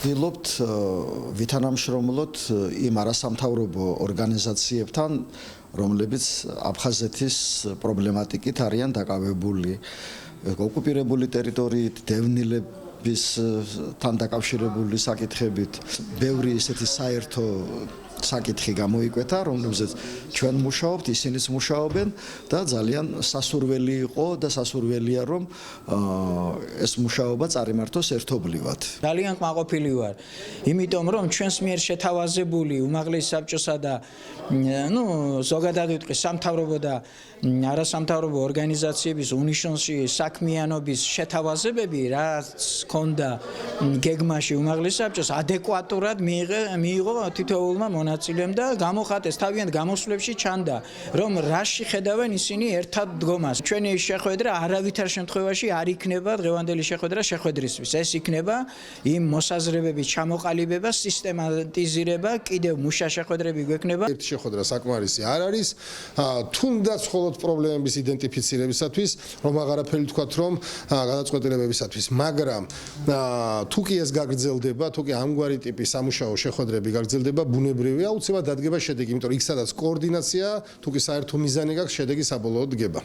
ვცდილობთ ვითანამშრომლოთ იმ არასამთავრობო ორგანიზაციებთან, რომლებიც აფხაზეთის პრობლემატიკით არიან დაკავებული, ოკუპირებული ტერიტორიით, დევნილებისთან დაკავშირებული საკითხებით. ბევრი ისეთი საერთო საკითხი გამოიკვეთა, რომლებზეც ჩვენ მუშაობთ, ისინიც მუშაობენ და ძალიან სასურველი იყო და სასურველია, რომ ეს მუშაობა წარიმართოს ერთობლივად. ძალიან კმაყოფილი ვარ, იმიტომ რომ ჩვენს მიერ შეთავაზებული უმაღლესი საბჭოსა და ზოგადად ვიტყვი სამთავრობო და არასამთავრობო ორგანიზაციების უნიშნულში საქმიანობის შეთავაზებები, რაც ჰქონდა გეგმაში უმაღლეს საბჭოს, ადეკვატურად მიიღო თითოეულმა მონაწილემ და გამოხატეს თავიანთ გამოსვლებში ჩანდა, რომ რაში ხედავენ ისინი ერთად დგომას. ჩვენი შეხვედრა არავითარ შემთხვევაში არ იქნება დღევანდელი შეხვედრა შეხვედრისთვის. ეს იქნება იმ მოსაზრებების ჩამოყალიბება, სისტემატიზირება, კიდევ მუშა შეხვედრები გვექნება. ერთი შეხვედრა საკმარისი არ არის, თუნდაც მხოლოდ პრობლემების იდენტიფიცირებისათვის, რომ აღარაფერი თქვათ, რომ გადაწყვეტილებებისათვის, მაგრამ თუ კი ეს გაგრძელდება, თუ კი ამგვარი ტიპის სამუშაო შეხვედრები გაგრძელდება, ბუნებრივია აუცილებლად დადგება შედეგი, იმიტომ რომ იქ სადაც კოორდინაცია, თუ კი საერთო მიზანი გაქვს, შედეგი საბოლოოდ დგება.